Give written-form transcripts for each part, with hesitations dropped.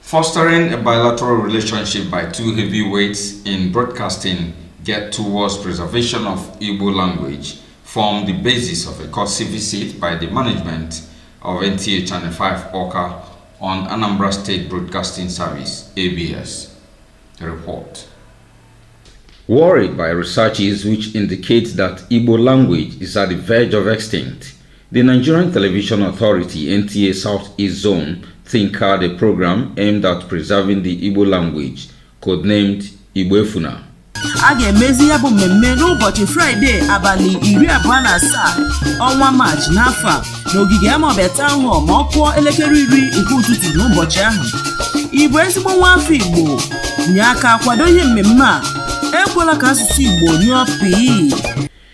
Fostering a bilateral relationship by two heavyweights in broadcasting get towards preservation of Igbo language formed the basis of a courtesy visit by the management of NTA Channel 5 Oka on Anambra State Broadcasting Service, ABS. A report. Worried by researches which indicate that Igbo language is at the verge of extinct, the Nigerian Television Authority NTA Southeast Zone tinkered a program aimed at preserving the Igbo language, codenamed Igbo Efunna. A ga-emezi ya bụ mmemme n'ụbọchị Fraịde abalị 27 ọnwa Maachị n'afọ a n'ogige Amobia Town Hall ma ọ kụọ elekere 10 nke ụtụtụ n'ụbọchị ahụ. Igbo ezigbo nwa afọ Igbo nye aka kwado ihe mmemme a, ekwela ka asụsụ Igbo nyụọ pii.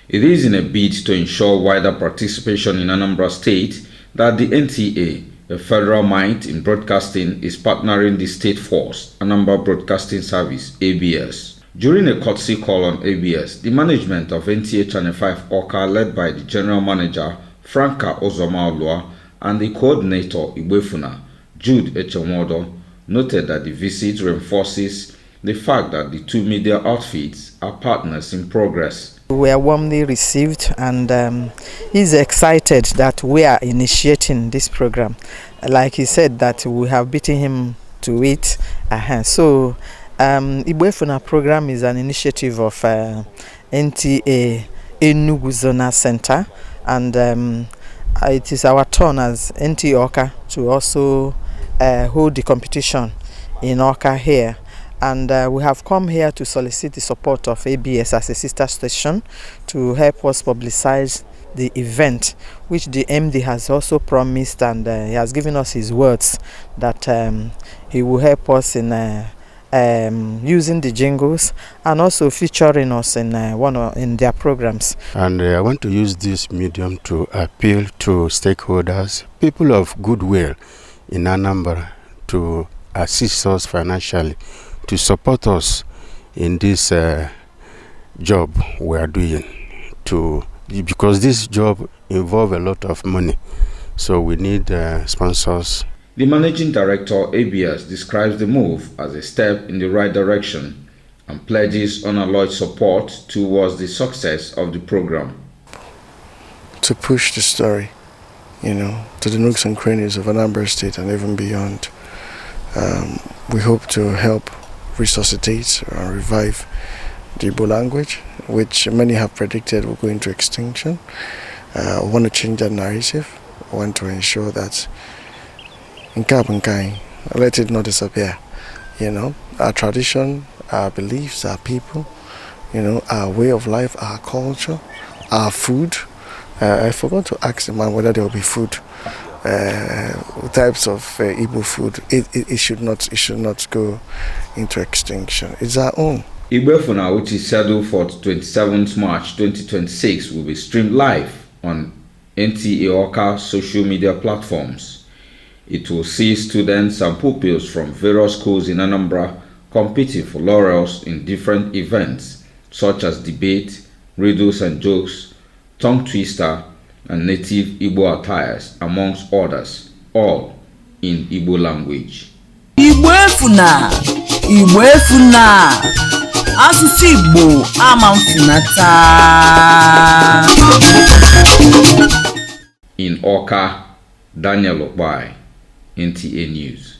It is in a bid to ensure wider participation in Anambra State that the NTA, a federal might in broadcasting, is partnering the state force, Anambra Broadcasting Service, ABS. During a courtesy call on ABS, the management of NTA Channel 5 Oka, led by the general manager, Franka Ozomaolua, and the coordinator, Igbo Efunna, Jude Echemwodo, noted that the visit reinforces the fact that the two media outfits are partners in progress. We are warmly received, and he's excited that we are initiating this program. Like he said, that we have beaten him to it. So Igbo Efunna program is an initiative of NTA Enugu Zonal Center, and it is our turn as NTA Oka to also hold the competition in Oka here. And we have come here to solicit the support of ABS as a sister station to help us publicize the event, which the MD has also promised, and he has given us his words that he will help us in using the jingles and also featuring us in in their programs. And I want to use this medium to appeal to stakeholders, people of goodwill in Anambra, to assist us financially, to support us in this job we are doing, because this job involves a lot of money, so we need sponsors. The managing director, ABS, describes the move as a step in the right direction and pledges unalloyed support towards the success of the program. To push the story, to the nooks and crannies of Anambra State and even beyond. We hope to help resuscitate or revive the Igbo language, which many have predicted will go into extinction. I want to change that narrative. I want to ensure that in Kapunkai, let it not disappear. Our tradition, our beliefs, our people, our way of life, our culture, our food. I forgot to ask the man whether there will be food. Types of Igbo food, it should not go into extinction. It's our own. Igbo Efunna, which is scheduled for 27th March 2026, will be streamed live on NTA Oka social media platforms. It will see students and pupils from various schools in Anambra competing for laurels in different events such as debate, riddles and jokes, tongue twister, and native Igbo attires, amongst others, all in Igbo language. Igbo Efunna, Igbo Efunna, asụsụ Igbo ama mfunata. In Oka, Daniel Okbai, NTA News.